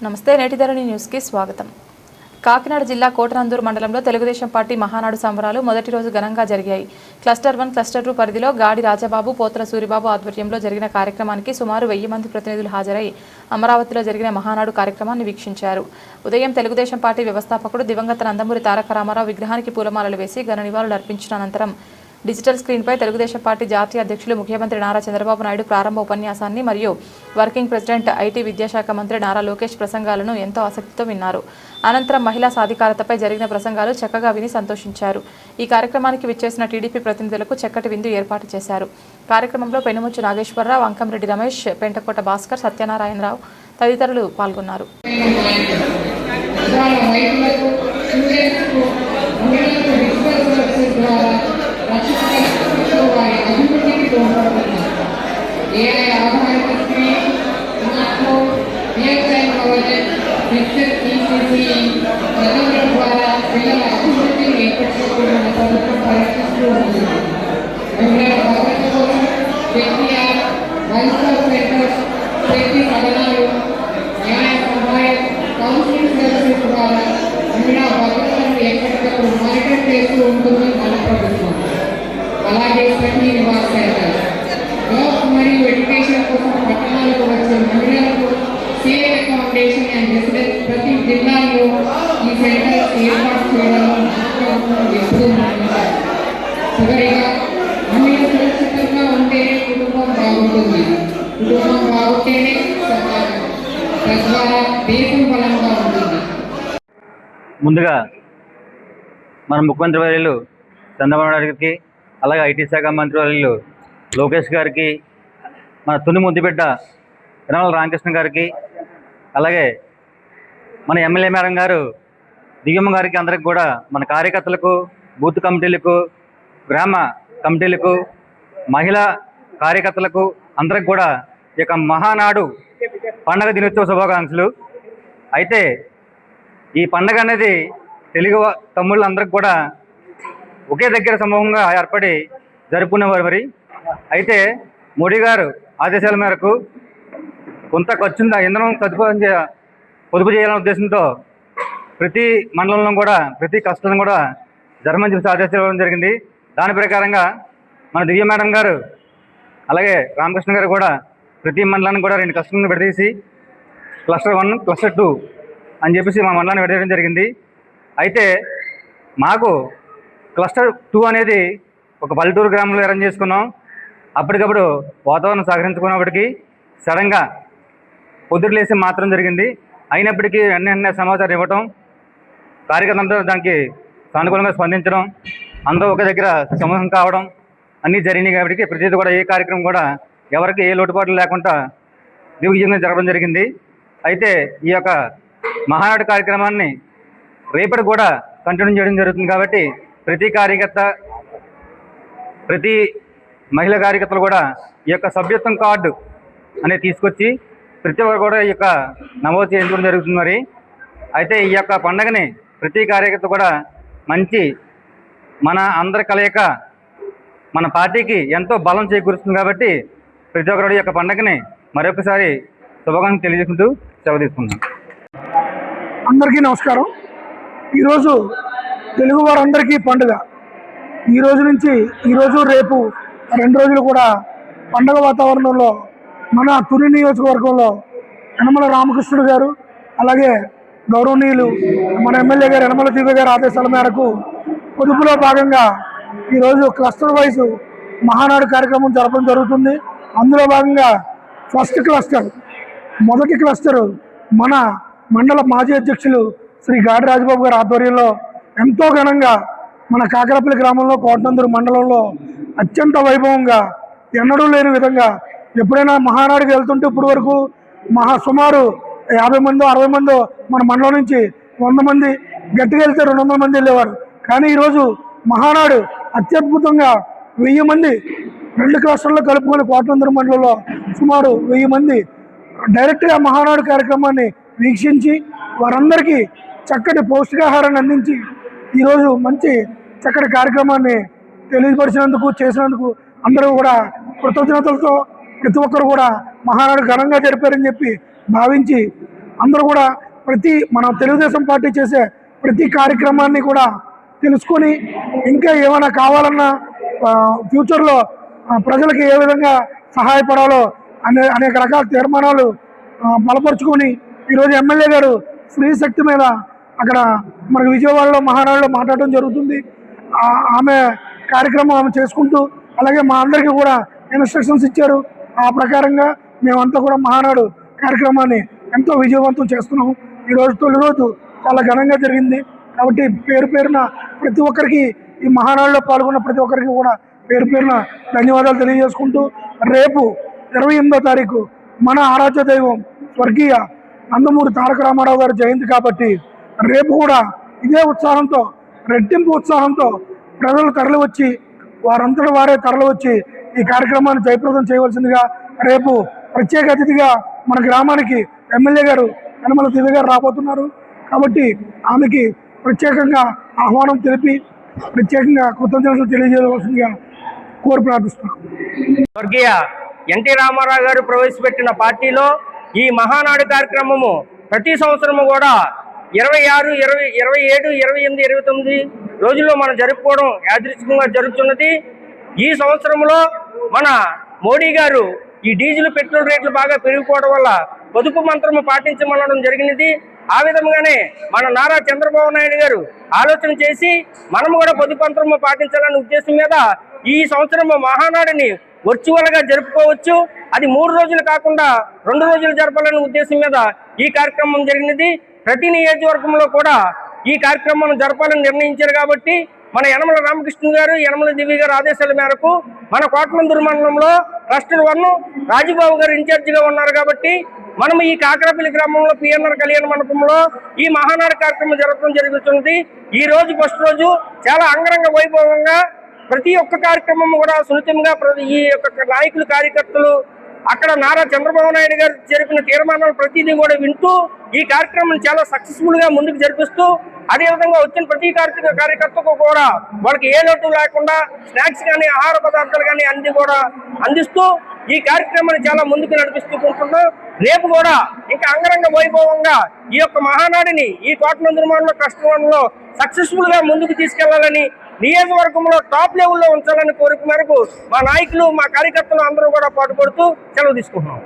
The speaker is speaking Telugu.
నమస్తే నేటిధరణి న్యూస్ కి స్వాగతం. కాకినాడ జిల్లా కోటనందూరు మండలంలో తెలుగుదేశం పార్టీ మహానాడు సంబరాలు మొదటి రోజు ఘనంగా జరిగాయి. క్లస్టర్ 1, క్లస్టర్ 2 పరిధిలో గాడి రాజబాబు, పోతల సూరిబాబు ఆధ్వర్యంలో జరిగిన కార్యక్రమానికి సుమారు 1000 మంది ప్రతినిధులు హాజరై అమరావతిలో జరిగిన మహానాడు కార్యక్రమాన్ని వీక్షించారు. ఉదయం తెలుగుదేశం పార్టీ వ్యవస్థాపకుడు దివంగత నందమూరి తారక రామారావు విగ్రహానికి పూలమాలలు వేసి ఘన నివాళులు అర్పించిన అనంతరం డిజిటల్ స్క్రీన్పై తెలుగుదేశం పార్టీ జాతీయ అధ్యక్షులు ముఖ్యమంత్రి నారా చంద్రబాబు నాయుడు ప్రారంభ ఉపన్యాసాన్ని మరియు వర్కింగ్ ప్రెసిడెంట్ ఐటీ విద్యాశాఖ మంత్రి నారా లోకేష్ ప్రసంగాలను ఎంతో ఆసక్తితో విన్నారు. అనంతరం మహిళా సాధికారతపై జరిగిన ప్రసంగాలు చక్కగా విని సంతోషించారు. ఈ కార్యక్రమానికి విచ్చేసిన టీడీపీ ప్రతినిధులకు చక్కటి విందు ఏర్పాటు చేశారు. కార్యక్రమంలో పెనుముచ్చు నాగేశ్వరరావు, అంకంరెడ్డి రమేష్, పెంటకోట భాస్కర్, సత్యనారాయణరావు తదితరులు పాల్గొన్నారు. అలాగే ప్రతి నివాస జాబ్ మరియు ఎడ్యుకేషన్ కోసం పట్టణాలకు వచ్చే మహిళలకు సేవ్ అకామిడేషన్ అండ్ రెసిడెన్స్ ప్రతి జిల్లాలో ఈ సెంటర్స్ ఏర్పాటు చేయడంలో ఎప్పుడూ మాట్లాడారు. చివరిగా మహిళ సురక్షితంగా ఉంటేనే కుటుంబం బాగుంటుంది, కుటుంబం బాగుంటేనే సమాజం, తద్వారా దేశం బలంగా ఉంటుంది. ముందుగా మన ముఖ్యమంత్రి వర్యులు చంద్రబాబు నాయుడు గారికి, అలాగే ఐటీ శాఖ మంత్రి వర్యులు లోకేష్ గారికి, మన తుని ముద్దుబిడ్డ యనమల రామకృష్ణ గారికి, అలాగే మన ఎమ్మెల్యే మేడం గారు దివ్యమ్మ గారికి, అందరికి కూడా మన కార్యకర్తలకు, బూత్ కమిటీలకు, గ్రామ కమిటీలకు, మహిళా కార్యకర్తలకు అందరికి కూడా ఈ యొక్క మహానాడు పండగ దినోత్సవ శుభాకాంక్షలు. అయితే ఈ పండగ అనేది తెలుగు తమ్ముళ్ళందరికీ కూడా ఒకే దగ్గర సమూహంగా ఏర్పడి జరుపుకునేవారు. మరి అయితే మోడీ గారు ఆదేశాల మేరకు కొంత ఖర్చుందా ఇంధనం పొదుపు చేయాలనే ఉద్దేశంతో ప్రతి మండలంలో కూడా ప్రతి కష్టాలను కూడా జరమని చెప్పి ఆదేశాలు ఇవ్వడం జరిగింది. దాని ప్రకారంగా మన దివ్య మేడం గారు అలాగే రామకృష్ణ గారు కూడా ప్రతి మండలానికి కూడా 2 కష్టాలను విడదీసి క్లస్టర్ 1, క్లస్టర్ 2 అని చెప్పేసి మా మండలాన్ని విడదీయడం జరిగింది. అయితే మాకు క్లస్టర్ 2 అనేది ఒక పల్లెటూరు గ్రామంలో అరేంజ్ చేసుకున్నాం. అప్పటికప్పుడు వాతావరణం సహకరించుకున్నప్పటికీ సడన్గా పొద్దుట లేసి మాత్రం జరిగింది. అయినప్పటికీ వెంటనే సమాచారం ఇవ్వటం, కార్యకర్తలందరూ దానికి సానుకూలంగా స్పందించడం, అందరూ ఒక దగ్గర సమూహం కావడం అన్నీ జరిగినాయి. కాబట్టి ప్రతిదీ కూడా ఏ కార్యక్రమం కూడా ఎవరికి ఏ లోటుపాట్లు లేకుండా దిగ్విజయంగా జరగడం జరిగింది. అయితే ఈ యొక్క మహానాడు కార్యక్రమాన్ని రేపటి కూడా కంటిన్యూ చేయడం జరుగుతుంది. కాబట్టి ప్రతి కార్యకర్త, ప్రతి మహిళా కార్యకర్తలు కూడా ఈ యొక్క సభ్యత్వం కార్డు అనేది తీసుకొచ్చి ప్రతి ఒక్కరు కూడా ఈ యొక్క నమోదు చేయించడం జరుగుతుంది. మరి అయితే ఈ యొక్క పండుగని ప్రతి కార్యకర్త కూడా మంచి మన అందరి కలయిక మన పార్టీకి ఎంతో బలం చేకూరుస్తుంది. కాబట్టి ప్రతి ఒక్కరు ఈ యొక్క పండుగని మరొకసారి శుభాకాంక్షలు తెలియజేసుకుంటూ సెలవు తీసుకుంటాం. అందరికీ నమస్కారం. ఈరోజు తెలుగు వారందరికీ పండుగ. ఈరోజు నుంచి ఈరోజు రేపు 2 రోజులు కూడా పండుగ వాతావరణంలో మన తుని నియోజకవర్గంలో యనమల రామకృష్ణుడు గారు, అలాగే గౌరవనీయులు మన ఎమ్మెల్యే గారు యనమల దివ్య గారి ఆదేశాల మేరకు పొదుపులో భాగంగా ఈరోజు క్లస్టర్ వైజ్ మహానాడు కార్యక్రమం జరపడం జరుగుతుంది. అందులో భాగంగా ఫస్ట్ క్లస్టర్, మొదటి క్లస్టర్ మన మండల మాజీ అధ్యక్షులు శ్రీ గాడి రాజబాబు గారి ఆధ్వర్యంలో ఎంతో ఘనంగా మన కాకరపల్లి గ్రామంలో కోటనందూరు మండలంలో అత్యంత వైభవంగా ఎన్నడూ లేని విధంగా, ఎప్పుడైనా మహానాడుకి వెళ్తుంటే ఇప్పుడు వరకు సుమారు 50 మందో 60 మందో మన మండలం నుంచి 100 మంది, గట్టిగా వెళ్తే 200 మంది వెళ్ళేవారు. కానీ ఈరోజు మహానాడు అత్యద్భుతంగా 1000 మంది 2 క్లస్టర్లో కలుపుకొని కోటనందూరు మండలంలో సుమారు 1000 మంది డైరెక్ట్గా మహానాడు కార్యక్రమాన్ని వీక్షించి వారందరికీ చక్కటి పౌష్టికాహారాన్ని అందించి ఈరోజు మంచి చక్కటి కార్యక్రమాన్ని తెలియపరిచినందుకు, చేసినందుకు అందరూ కూడా కృతజ్ఞతలతో ప్రతి ఒక్కరు కూడా మహానాడు ఘనంగా జరిపారని చెప్పి భావించి అందరూ కూడా మన తెలుగుదేశం పార్టీ చేసే ప్రతి కార్యక్రమాన్ని కూడా తెలుసుకొని ఇంకా ఏమైనా కావాలన్నా ఫ్యూచర్లో ప్రజలకి ఏ విధంగా సహాయపడాలో అనేక రకాల తీర్మానాలు బలపరుచుకొని ఈరోజు ఎమ్మెల్యే గారు స్త్రీ శక్తి మీద అక్కడ మనకు విజయవాడలో మహానాడులో మాట్లాడడం జరుగుతుంది. ఆమె కార్యక్రమం ఆమె చేసుకుంటూ అలాగే మా అందరికీ కూడా ఇన్స్ట్రక్షన్స్ ఇచ్చారు. ఆ ప్రకారంగా మేమంతా కూడా మహానాడు కార్యక్రమాన్ని ఎంతో విజయవంతం చేస్తున్నాం. ఈరోజు తొలి రోజు చాలా ఘనంగా జరిగింది కాబట్టి పేరు పేరున ప్రతి ఒక్కరికి ఈ మహానాడులో పాల్గొన్న ప్రతి ఒక్కరికి కూడా పేరు పేరున ధన్యవాదాలు తెలియజేసుకుంటూ రేపు 28వ తారీఖు మన ఆరాధ్య దైవం స్వర్గీయ నందమూరి తారక రామారావు గారి జయంతి కాబట్టి రేపు కూడా ఇదే ఉత్సాహంతో రెట్టింపు ఉత్సాహంతో ప్రజలు తరలివచ్చి వారంతటి వారే తరలివచ్చి ఈ కార్యక్రమాన్ని జయప్రదం చేయవలసిందిగా రేపు ప్రత్యేక అతిథిగా మన గ్రామానికి ఎమ్మెల్యే గారు యనమల దివ్య గారు రాబోతున్నారు కాబట్టి ఆమెకి ప్రత్యేకంగా ఆహ్వానం తెలిపి ప్రత్యేకంగా కృతజ్ఞతలు తెలియజేయవలసిందిగా కోరి ప్రార్థిస్తున్నాం. స్వర్గీయ ఎన్టీ రామారావు గారు ప్రవేశపెట్టిన పార్టీలో ఈ మహానాడు కార్యక్రమము ప్రతి సంవత్సరము కూడా 26, 27, 28, 29 రోజుల్లో మనం జరుపుకోవడం యాదృచ్ఛికంగా జరుగుతున్నది. ఈ సంవత్సరంలో మన మోడీ గారు ఈ డీజిల్ పెట్రోల్ రేట్లు బాగా పెరిగిపోవడం వల్ల పొదుపు మంత్రము పాటించమనడం జరిగినది. ఆ విధంగానే మన నారా చంద్రబాబు నాయుడు గారు ఆలోచన చేసి మనము కూడా పొదుపు మంత్రము పాటించాలనే ఉద్దేశం మీద ఈ సంవత్సరము మహానాడుని వర్చువల్గా జరుపుకోవచ్చు. అది 3 రోజులు కాకుండా 2 రోజులు జరపాలనే ఉద్దేశం మీద ఈ కార్యక్రమం జరిగినది. ప్రతి నియోజకవర్గంలో కూడా ఈ కార్యక్రమం జరపాలని నిర్ణయించారు కాబట్టి మన యనమల రామకృష్ణ గారు యనమల దివ్య గారు ఆదేశాల మేరకు మన కోటనందూరు మండలంలో క్లస్టర్ 1 రాజుబాబు గారు ఇన్ఛార్జిగా ఉన్నారు కాబట్టి మనం ఈ కాకరపల్లి గ్రామంలో పిఎన్ఆర్ కళ్యాణ మండపంలో ఈ మహానాడు కార్యక్రమం జరపడం జరుగుతుంది. ఈ రోజు ఫస్ట్ రోజు చాలా అంగరంగ వైభవంగా ప్రతి ఒక్క కార్యక్రమం కూడా సున్నితంగా ఈ యొక్క నాయకులు కార్యకర్తలు అక్కడ నారా చంద్రబాబు నాయుడు గారు జరిపిన తీర్మానాలు ప్రతిదీ కూడా వింటూ ఈ కార్యక్రమం చాలా సక్సెస్ఫుల్ గా ముందుకు జరిపిస్తూ అదేవిధంగా వచ్చిన ప్రతి కార్యకర్తకు కూడా వాళ్ళకి ఏ లోటు లేకుండా స్నాక్స్ కానీ ఆహార పదార్థాలు కానీ అన్ని కూడా అందిస్తూ ఈ కార్యక్రమాన్ని చాలా ముందుకు నడిపిస్తూ ఉంటున్నాం. రేపు కూడా ఇంకా అంగరంగ వైభవంగా ఈ యొక్క మహానాడిని ఈ కోటనందూరు మండలం కష్టంలో సక్సెస్ఫుల్ గా ముందుకు తీసుకెళ్లాలని నియోజకవర్గంలో టాప్ లెవెల్లో ఉంచాలని కోరిక మేరకు మా నాయకులు మా కార్యకర్తలు అందరూ కూడా పాటుపడుతూ సెలవు తీసుకుంటున్నాం.